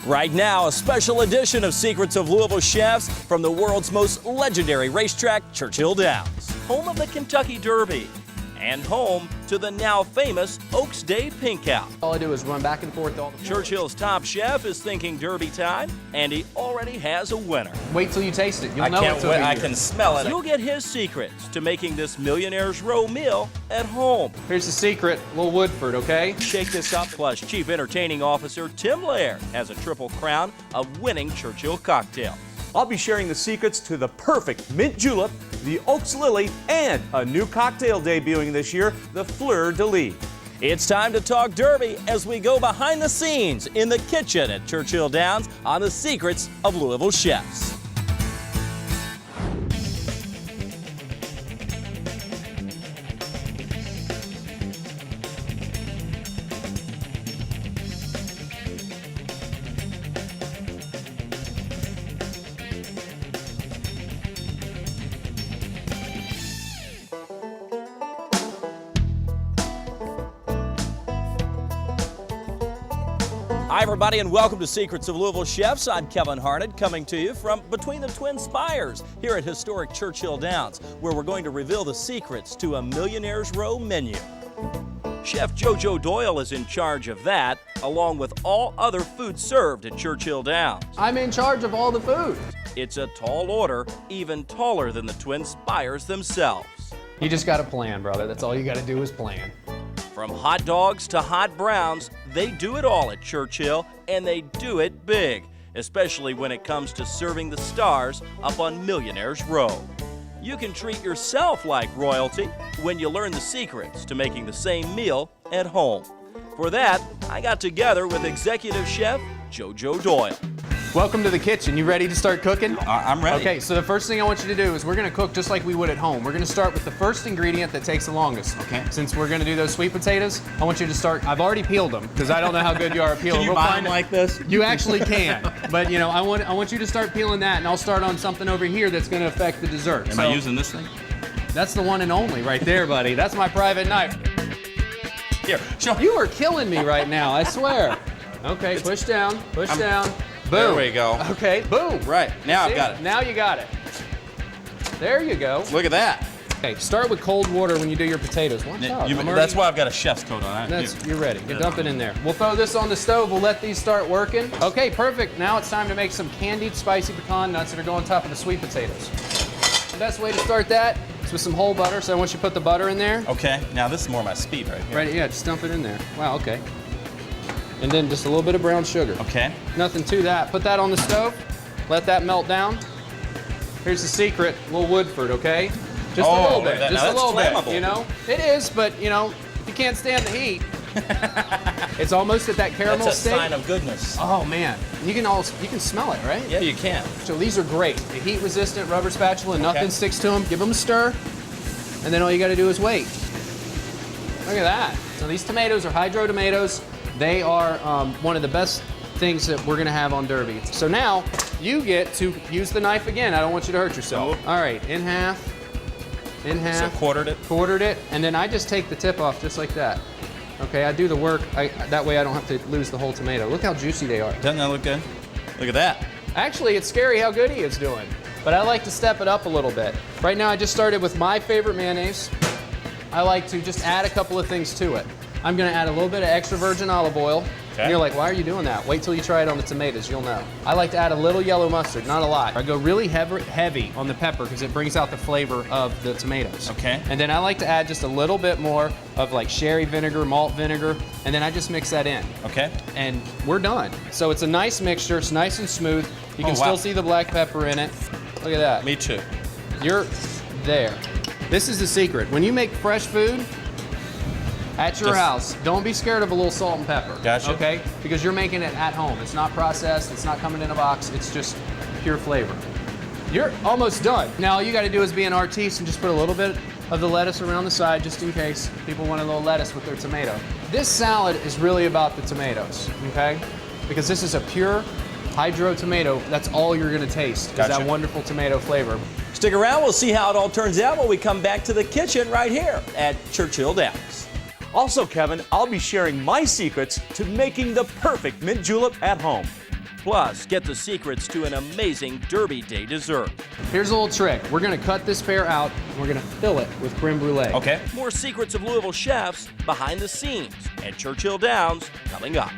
Right now, a special edition of Secrets of Louisville Chefs from the world's most legendary racetrack, Churchill Downs, home of the Kentucky Derby and home to the now famous Oaks Day Pink Out. All I do is run back and forth all the time. Churchill's top chef is thinking Derby time, and he already has a winner. Wait till you taste it. You'll I know can't it's wait. over I here. can smell it. You'll get his secrets to making this Millionaire's Row meal at home. Here's the secret, Little Woodford, okay? Shake this up, plus Chief Entertaining Officer Tim Laird has a triple crown of winning Churchill cocktails. I'll be sharing the secrets to the perfect mint julep, the Oaks Lily, and a new cocktail debuting this year, the Fleur de Lis. It's time to talk Derby as we go behind the scenes in the kitchen at Churchill Downs on the Secrets of Louisville Chefs. Hi, everybody, and welcome to Secrets of Louisville Chefs. I'm Kevin Harned, coming to you from between the Twin Spires here at historic Churchill Downs, where we're going to reveal the secrets to a Millionaire's Row menu. Chef JoJo Doyle is in charge of that, along with all other food served at Churchill Downs. I'm in charge of all the food. It's a tall order, even taller than the Twin Spires themselves. You just got to plan, brother. That's all you got to do is plan. From hot dogs to hot browns, they do it all at Churchill, and they do it big, especially when it comes to serving the stars up on Millionaire's Row. You can treat yourself like royalty when you learn the secrets to making the same meal at home. For that, I got together with executive chef JoJo Doyle. Welcome to the kitchen. You ready to start cooking? I'm ready. Okay, so the first thing I want you to do is we're going to cook just like we would at home. We're going to start with the first ingredient that takes the longest. Okay. Since we're going to do those sweet potatoes, I want you to start. I've already peeled them because I don't know how good you are at peeling. Can you We'll buy find them it. like this? You actually can, but you know, I want you to start peeling that, and I'll start on something over here that's going to affect the dessert. Am I using this thing? That's the one and only right there, buddy. That's my private knife. Here, show me. You are killing me right now, I swear. Okay, push down, push down. Boom. There we go. Okay, boom. Right, now See? I've got it. Now you got it. There you go. Look at that. Okay, start with cold water when you do your potatoes. Watch out. That's why I've got a chef's coat on. You're ready. You dump it in there. We'll throw this on the stove. We'll let these start working. Okay, perfect. Now it's time to make some candied spicy pecan nuts that are going on top of the sweet potatoes. The best way to start that is with some whole butter. So once you put the butter in there. Okay, now this is more my speed right here. Right, yeah, just dump it in there. Wow, okay. And then just a little bit of brown sugar. Okay. Nothing to that. Put that on the stove. Let that melt down. Here's the secret, Little Woodford, okay? Just a little bit. Just a little bit. You know, it is, but you know, if you can't stand the heat, it's almost at that caramel That's a state. sign of goodness. Oh man, you can smell it, right? Yeah, you can. So these are great. The heat-resistant rubber spatula, nothing Okay. sticks to them. Give them a stir, and then all you got to do is wait. Look at that. So these tomatoes are hydro tomatoes. They are one of the best things that we're gonna have on Derby. So now you get to use the knife again. I don't want you to hurt yourself. Oh. All right, in half, in half. So quartered it? Quartered it, and then I just take the tip off just like that. Okay, I do the work. That way I don't have to lose the whole tomato. Look how juicy they are. Doesn't that look good? Look at that. Actually, it's scary how good he is doing. But I like to step it up a little bit. Right now I just started with my favorite mayonnaise. I like to just add a couple of things to it. I'm gonna add a little bit of extra virgin olive oil. Okay. And you're like, why are you doing that? Wait till you try it on the tomatoes, you'll know. I like to add a little yellow mustard, not a lot. I go really heavy on the pepper because it brings out the flavor of the tomatoes. Okay. And then I like to add just a little bit more of like sherry vinegar, malt vinegar, and then I just mix that in. Okay. And we're done. So it's a nice mixture, it's nice and smooth. You can still see the black pepper in it. Look at that. Me too. You're there. This is the secret. When you make fresh food at your house, don't be scared of a little salt and pepper. Gotcha. Okay? Because you're making it at home. It's not processed, it's not coming in a box, it's just pure flavor. You're almost done. Now all you gotta do is be an artiste and just put a little bit of the lettuce around the side just in case people want a little lettuce with their tomato. This salad is really about the tomatoes, okay? Because this is a pure hydro tomato. That's all you're gonna taste, is that wonderful tomato flavor. Stick around, we'll see how it all turns out when we come back to the kitchen right here at Churchill Downs. Also, Kevin, I'll be sharing my secrets to making the perfect mint julep at home. Plus, get the secrets to an amazing Derby Day dessert. Here's a little trick. We're gonna cut this pear out, and we're gonna fill it with creme brulee. Okay. More secrets of Louisville chefs behind the scenes at Churchill Downs coming up.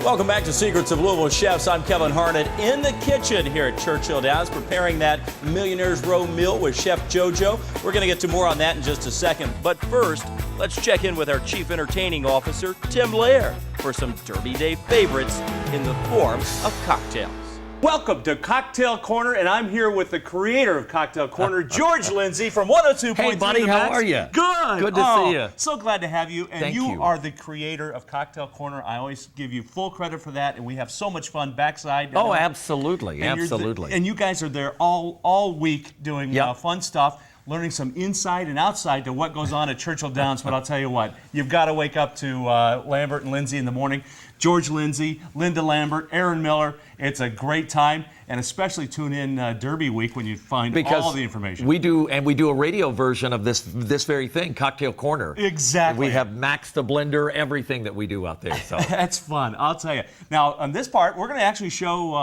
Welcome back to Secrets of Louisville Chefs. I'm Kevin Harnett in the kitchen here at Churchill Downs preparing that Millionaire's Row meal with Chef JoJo. We're going to get to more on that in just a second. But first, let's check in with our Chief Entertaining Officer, Tim Lair, for some Derby Day favorites in the form of cocktails. Welcome to Cocktail Corner, and I'm here with the creator of Cocktail Corner, George Lindsay from 102.3. Hey, buddy, The how Max. are you? Good. Good to see you. So glad to have you. And Thank you. are the creator of Cocktail Corner. I always give you full credit for that, and we have so much fun backside. Oh, absolutely, And absolutely. and you guys are there all week doing Yep. fun stuff, learning some inside and outside to what goes on at Churchill Downs. But I'll tell you what, you've got to wake up to Lambert and Lindsay in the morning. George Lindsay, Linda Lambert, Aaron Miller. It's a great time, and especially tune in Derby week when you find all the information. we do a radio version of this very thing, Cocktail Corner. Exactly. We have Max the blender, everything that we do out there. So That's fun, I'll tell you. Now, on this part, we're going to actually show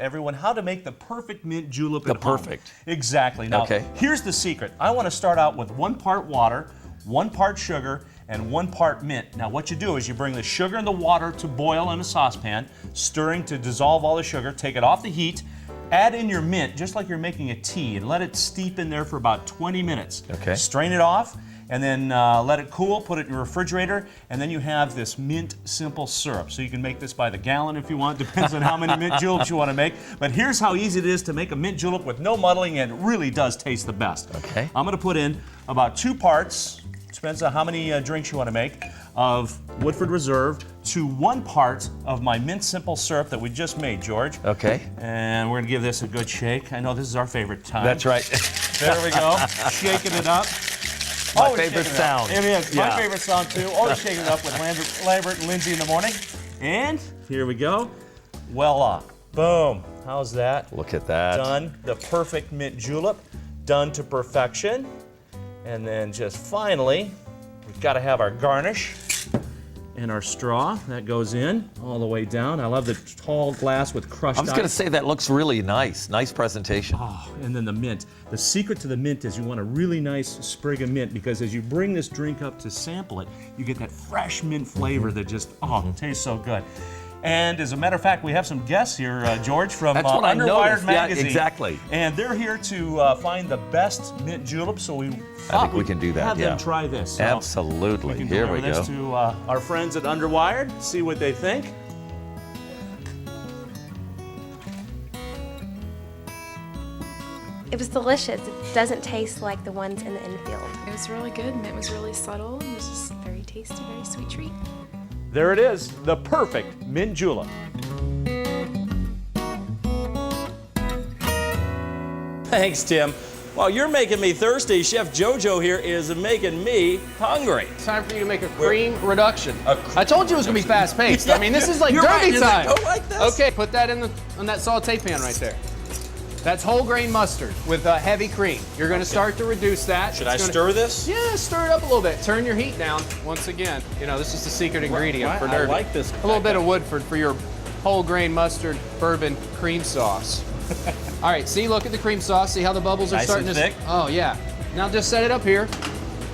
everyone how to make the perfect mint julep at home. perfect. Exactly. Now, Okay. here's the secret. I want to start out with 1 part water, 1 part sugar, and 1 part mint. Now, what you do is you bring the sugar and the water to boil in a saucepan, stirring to dissolve all the sugar, take it off the heat, add in your mint, just like you're making a tea, and let it steep in there for about 20 minutes. Okay. Strain it off, and then let it cool, put it in your refrigerator, and then you have this mint simple syrup. So you can make this by the gallon if you want, depends on how many mint juleps you want to make. But here's how easy it is to make a mint julep with no muddling, and it really does taste the best. Okay. I'm gonna put in about 2 parts, depends on how many drinks you want to make, of Woodford Reserve to 1 part of my mint simple syrup that we just made, George. okay, And we're gonna give this a good shake. I know this is our favorite time. that's right. There we go, shaking it up. My Always favorite shaking it up. sound. It is, my Yeah. favorite sound too. Always shaking it up with Lambert and Lindsay in the morning. And here we go, voila, boom. How's that? Look at that. Done, the perfect mint julep, done to perfection. And then just finally, we've got to have our garnish and our straw. That goes in all the way down. I love the tall glass with crushed I was going to ice. say that looks really nice. Nice presentation. Oh, and then the mint. The secret to the mint is you want a really nice sprig of mint, because as you bring this drink up to sample it, you get that fresh mint flavor that just, tastes so good. And as a matter of fact, we have some guests here, George, from That's what I Underwired noticed. Yeah, Magazine. exactly. And they're here to find the best mint julep, so we thought we can do that, have yeah. them try this. So Absolutely. we can Here we deliver this go. to our friends at Underwired, see what they think. It was delicious. It doesn't taste like the ones in the infield. It was really good, and it was really subtle. It was just very tasty, very sweet treat. There it is, the perfect mint julep. Thanks, Tim. While you're making me thirsty, Chef JoJo here is making me hungry. It's time for you to make a cream reduction. I told you it was gonna be fast paced. I mean, this is like You're right. Derby Does it time. go like this? Okay, put that in on that saute pan right there. That's whole grain mustard with heavy cream. You're gonna start to reduce that. Should It's I gonna- stir this? Yeah, stir it up a little bit. Turn your heat down once again. You know, this is the secret ingredient for I Derby. like this. A little bit of Woodford for your whole grain mustard bourbon cream sauce. All right, see, look at the cream sauce. See how the bubbles are Nice starting and to. thick. Oh yeah. Now just set it up here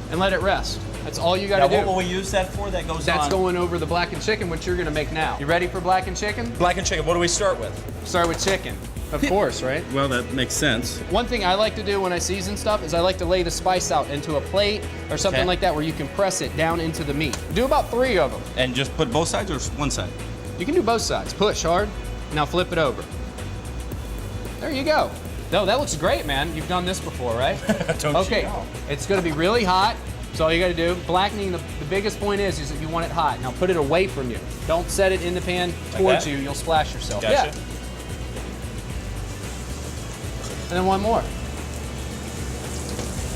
and let it rest. That's all you Now, gotta what do. will we use that for? That goes That's on. going over the blackened chicken, which you're gonna make now. You ready for blackened chicken? Blackened chicken. What do we start with? Start with chicken, of course, right? Well, that makes sense. One thing I like to do when I season stuff is I like to lay the spice out into a plate or something Okay. like that where you can press it down into the meat. Do about 3 of them. And just put both sides or one side? You can do both sides. Push hard. Now flip it over. There you go. No, that looks great, man. You've done this before, right? Don't Okay. you know? It's gonna be really hot. So all you gotta do, blackening, the biggest point is that you want it hot. Now put it away from you. Don't set it in the pan towards that? you. You'll splash yourself. Gotcha. Yeah. And then one more.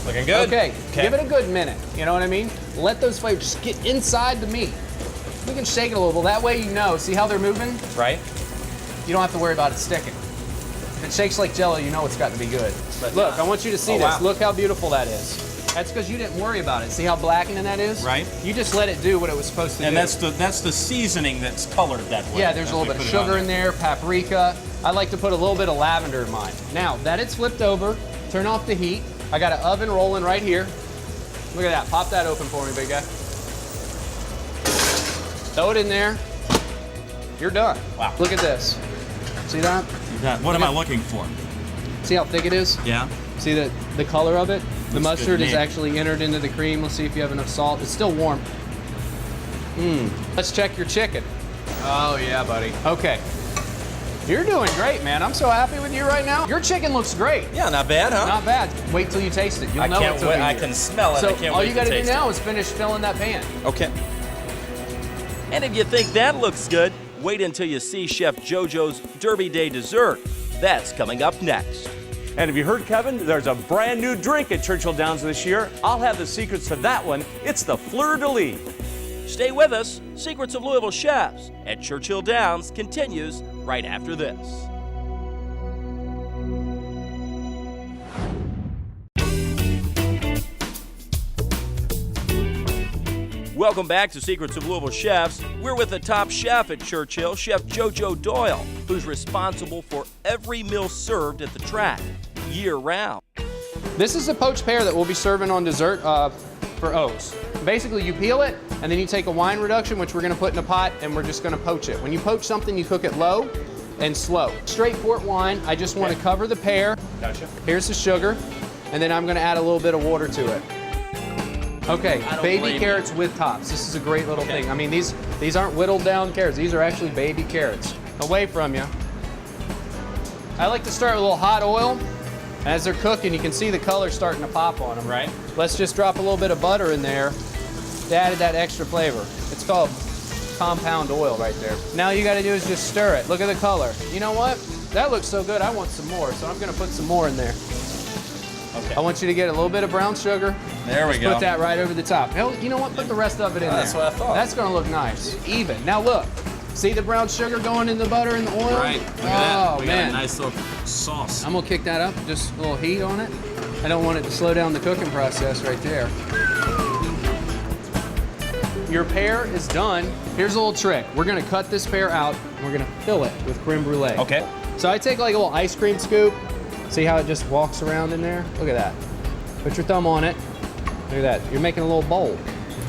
Looking good. Okay, give it a good minute. You know what I mean? Let those flavors just get inside the meat. We can shake it a little. That way you know. See how they're moving? Right? You don't have to worry about it sticking. If it shakes like Jello, you know it's got to be good. But look, I want you to see this. Wow. Look how beautiful that is. That's because you didn't worry about it. See how blackening that is? Right. You just let it do what it was supposed to do. And that's the seasoning that's colored that way. Yeah, there's a little bit of sugar in there, paprika. I like to put a little bit of lavender in mine. Now, that it's flipped over, turn off the heat. I got an oven rolling right here. Look at that. Pop that open for me, big guy. Throw it in there. You're done. Wow. Look at this. See that? What am I looking for? See how thick it is? Yeah. See the color of it? The Looks mustard good to is me. actually entered into the cream. Let's see if you have enough salt. It's still warm. Let's check your chicken. Oh, yeah, buddy. Okay. You're doing great, man. I'm so happy with you right now. Your chicken looks great. Yeah, not bad, huh? Not bad. Wait till you taste it. You'll I know can't it's wait. over I here. can smell it. So I can't all wait you got to do taste now it. is finish filling that pan. Okay. And if you think that looks good, wait until you see Chef JoJo's Derby Day dessert. That's coming up next. And have you heard, Kevin? There's a brand new drink at Churchill Downs this year. I'll have the secrets to that one. It's the Fleur de Lis. Stay with us. Secrets of Louisville Chefs at Churchill Downs continues right after this. Welcome back to Secrets of Louisville Chefs. We're with the top chef at Churchill, Chef JoJo Doyle, who's responsible for every meal served at the track, year-round. This is a poached pear that we'll be serving on dessert for O's. Basically, you peel it, and then you take a wine reduction, which we're going to put in a pot, and we're just going to poach it. When you poach something, you cook it low and slow. Straight port wine, I just want to cover the pear. Gotcha. Here's the sugar, and then I'm going to add a little bit of water to it. Okay, don't baby blame carrots with tops. This is a great little thing. I mean, these aren't whittled down carrots. These are actually baby carrots. Away from you. I like to start with a little hot oil. As they're cooking, you can see the color starting to pop on them. Right. Let's just drop a little bit of butter in there to add that extra flavor. It's called compound oil right there. Now all you gotta do is just stir it. Look at the color. You know what? That looks so good, I want some more, so I'm gonna put some more in there. Okay. I want you to get a little bit of brown sugar. There we Just go. put that right over the top. Hell, you know what? Put the rest of it in there. That's what I thought. That's gonna look nice. Even. Now look. See the brown sugar going in the butter and the oil? Right. Look at Oh, that. We got man. a nice little sauce. I'm gonna kick that up, just a little heat on it. I don't want it to slow down the cooking process right there. Your pear is done. Here's a little trick. We're gonna cut this pear out and we're gonna fill it with creme brulee. Okay. So I take like a little ice cream scoop. See how it just walks around in there? Look at that. Put your thumb on it. Look at that. You're making a little bowl.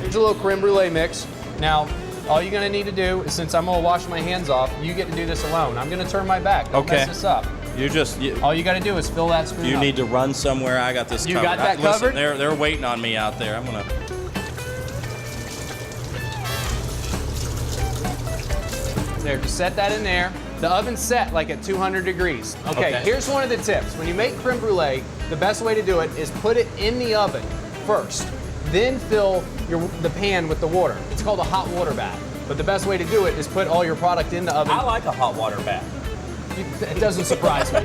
Here's a little creme brulee mix. Now, all you're gonna need to do is, since I'm gonna wash my hands off, you get to do this alone. I'm gonna turn my back. Don't Okay. mess this up. You All you gotta do is fill that spoon up. need to run somewhere. I got this You covered. got that Listen, covered? They're waiting on me out there. I'm gonna. There, just set that in there. The oven's set like at 200 degrees. Okay, Okay. here's one of the tips. When you make creme brulee, the best way to do it is put it in the oven first, then fill the pan with the water. It's called a hot water bath. But the best way to do it is put all your product in the oven. I like a hot water bath. It doesn't surprise me.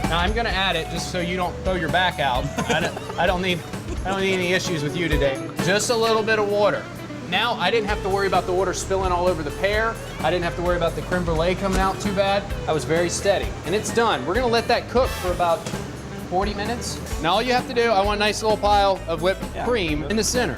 Now I'm gonna add it just so you don't throw your back out. I don't need any issues with you today. Just a little bit of water. Now I didn't have to worry about the water spilling all over the pear. I didn't have to worry about the creme brulee coming out too bad. I was very steady. And it's done. We're gonna let that cook for about 40 minutes. Now all you have to do, I want a nice little pile of whipped cream in the center.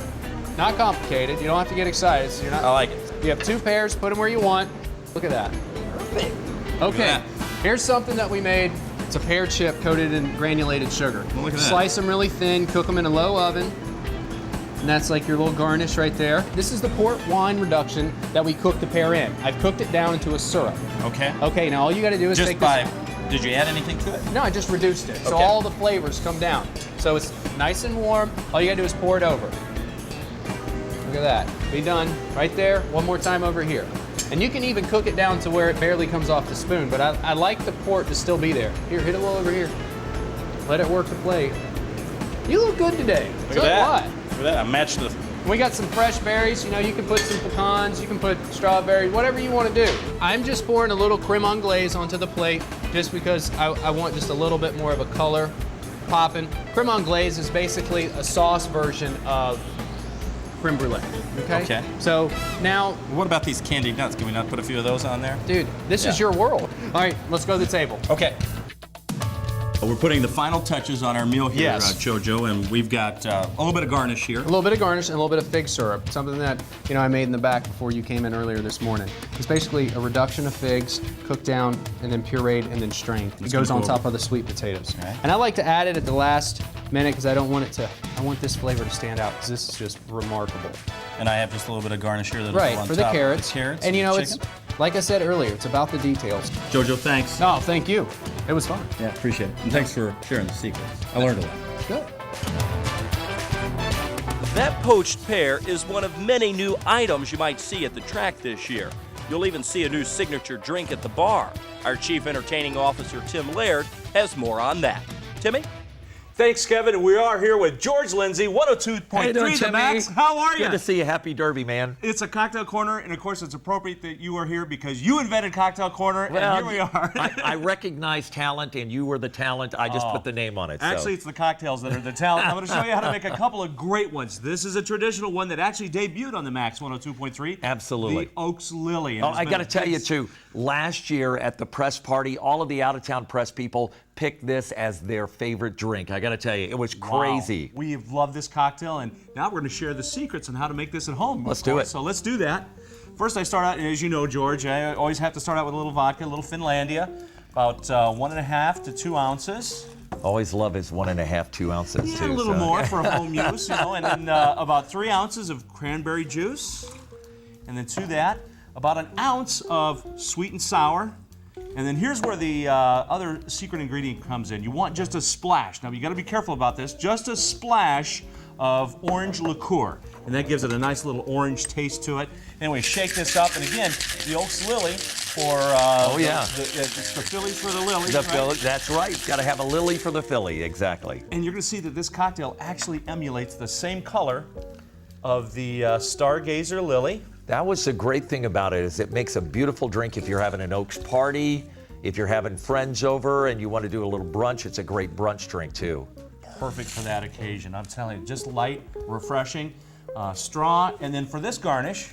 Not complicated. You don't have to get excited. So you're not. I like it. You have two pears, put them where you want. Look at that. Perfect. Okay, that. here's something that we made. It's a pear chip coated in granulated sugar. Look at that. Slice them really thin, cook them in a low oven. And that's like your little garnish right there. This is the port wine reduction that we cooked the pear in. I've cooked it down into a syrup. Okay. Okay, now all you gotta do is Just take by. this. Did you add anything to it? No, I just reduced it. So Okay. all the flavors come down. So it's nice and warm. All you gotta do is pour it over. Look at that. Be done. Right there. One more time over here. And you can even cook it down to where it barely comes off the spoon, but I like the port to still be there. Here, hit it a little over here. Let it work the plate. You look good today. Look at that. Look at that. I matched the. We got some fresh berries. You know, you can put some pecans, you can put strawberries, whatever you want to do. I'm just pouring a little creme anglaise onto the plate just because I want just a little bit more of a color popping. Creme anglaise is basically a sauce version of creme brulee. Okay. Okay. So now, What about these candied nuts? Can we not put a few of those on there? dude, this is your world. All right, let's go to the table. Okay. We're putting the final touches on our meal here, Yes. Jojo, and we've got a little bit of garnish here. A little bit of garnish and a little bit of fig syrup, something that I made in the back before you came in earlier this morning. It's basically a reduction of figs, cooked down and then pureed and then strained. It goes on top of the sweet potatoes. Okay. And I like to add it at the last minute because I want this flavor to stand out because this is just remarkable. And I have just a little bit of garnish here that'll Right, go on for the top. carrots. Carrots And chicken. it's, like I said earlier, it's about the details. Jojo, thanks. Oh, thank you. It was fun. Yeah, appreciate it. And thanks for sharing the secrets. I learned a lot. Good. That poached pear is one of many new items you might see at the track this year. You'll even see a new signature drink at the bar. Our Chief Entertaining Officer, Tim Laird, has more on that. Timmy? Thanks, Kevin. And we are here with George Lindsay, 102.3 How you doing, The Timmy? Max. How are you? Good to see you. Happy Derby, man. It's a cocktail corner, and of course, it's appropriate that you are here because you invented cocktail corner, and here we are. I recognize talent, and you were the talent. I just put the name on it. Actually, it's the cocktails that are the talent. I'm going to show you how to make a couple of great ones. This is a traditional one that actually debuted on the Max 102.3. Absolutely. The Oaks Lily. And Oh, it's I been got to a tell big you, too, last year at the press party, all of the out-of-town press people picked this as their favorite drink. I got to tell you, it was crazy. Wow. We've loved this cocktail, and now we're going to share the secrets on how to make this at home. Let's do it. So let's do that. First, I start out, and as you know, George, I always have to start out with a little vodka, a little Finlandia, about 1.5 to 2 ounces. Always love his 1.5, 2 ounces, Yeah, too. a little so- more for home use, and then about 3 ounces of cranberry juice, and then to that, about an ounce of sweet and sour. And then here's where the other secret ingredient comes in. You want just a splash. Now, you got to be careful about this. Just a splash of orange liqueur. And that gives it a nice little orange taste to it. Anyway, shake this up. And again, the Oaks Lily for it's the Phillies for the Lilies. The right? Philly, that's right. Got to have a lily for the Philly, exactly. And you're going to see that this cocktail actually emulates the same color of the Stargazer Lily. That was the great thing about it, is it makes a beautiful drink if you're having an Oaks party, if you're having friends over and you want to do a little brunch. It's a great brunch drink, too. Perfect for that occasion. I'm telling you, just light, refreshing, straw. And then for this garnish,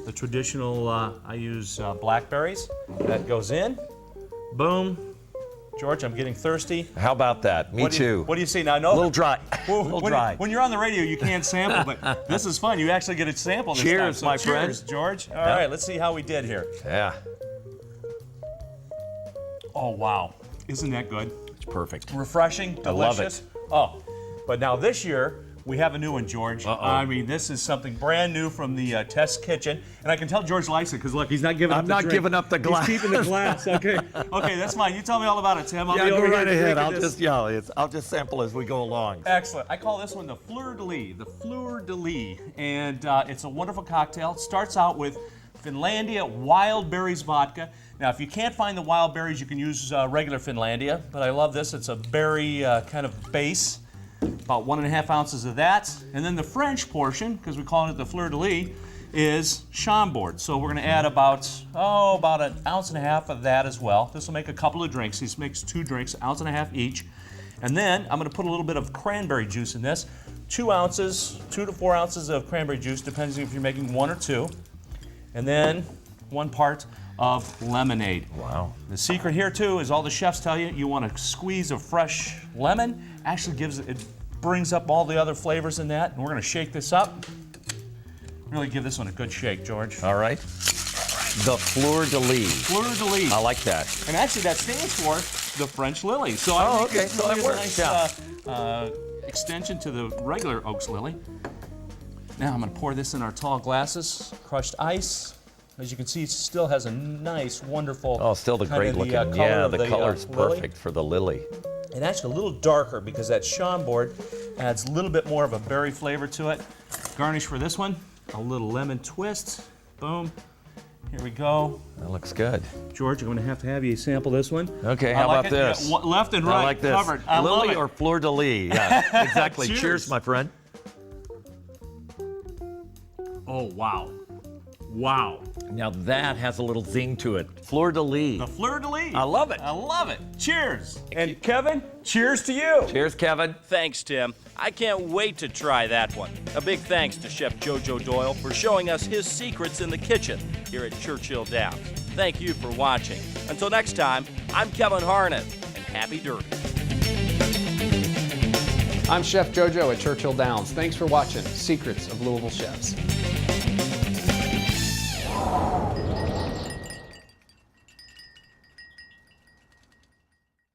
the traditional, I use blackberries. That goes in. Boom. George, I'm getting thirsty. How about that? Me too. What do you see? Now, I know A little dry. Well, A little when, dry. when you're on the radio, you can't sample, but this is fun. You actually get a sample this Cheers, time. So my friend. cheers, George. All right, let's see how we did here. Yeah, Oh, wow. Isn't that good? it's perfect. Refreshing, delicious. I love it. Oh, but now this year, we have a new one, George. I mean, this is something brand new from the Test Kitchen. And I can tell George likes it because, look, he's not giving up I'm the not drink. giving up the glass. He's keeping the glass. Okay. Okay, that's fine. You tell me all about it, Tim. I'll Yeah, be go over right here ahead. drinking I'll just sample as we go along. Excellent. I call this one the Fleur de Lis. The Fleur de Lis. And it's a wonderful cocktail. It starts out with Finlandia wild berries vodka. Now, if you can't find the wild berries, you can use regular Finlandia. But I love this. It's a berry kind of base. About 1.5 ounces of that. And then the French portion, because we call it the Fleur de Lis, is Chambord. So we're going to add about 1.5 ounces of that as well. This will make a couple of drinks. This makes 2 drinks, 1.5 ounces each. And then I'm going to put a little bit of cranberry juice in this. 2 ounces, 2 to 4 ounces of cranberry juice, depending if you're making 1 or 2. And then 1 part of lemonade. Wow. The secret here too is all the chefs tell you, you want a squeeze of fresh lemon. Actually it brings up all the other flavors in that. And we're going to shake this up. Really give this one a good shake, George. All right. The Fleur de Lis. Fleur de Lis. I like that. And actually that stands for the French lily. So Oh, I think okay. it's So really that a works, nice extension to the regular Oaks lily. Now I'm going to pour this in our tall glasses. Crushed ice. As you can see, it still has a nice, wonderful. Oh, still the kind great of looking. color Yeah, of the color's lily. perfect for the lily. And actually a little darker because that Chambord adds a little bit more of a berry flavor to it. Garnish for this one, a little lemon twist. Boom. Here we go. That looks good. George, I'm going to have you sample this one. Okay, I how like about it. this? Yeah, left and right I like this. covered. I love Lily it. or Fleur de Lis? Yeah, exactly. Cheers. Cheers, my friend. Oh, wow. Wow. Now that has a little zing to it. Fleur de lis. The fleur-de-lis. I love it. I love it. Cheers. And Kevin, cheers to you. Cheers, Kevin. Thanks, Tim. I can't wait to try that one. A big thanks to Chef JoJo Doyle for showing us his secrets in the kitchen here at Churchill Downs. Thank you for watching. Until next time, I'm Kevin Harnett, and happy derby. I'm Chef JoJo at Churchill Downs. Thanks for watching Secrets of Louisville Chefs.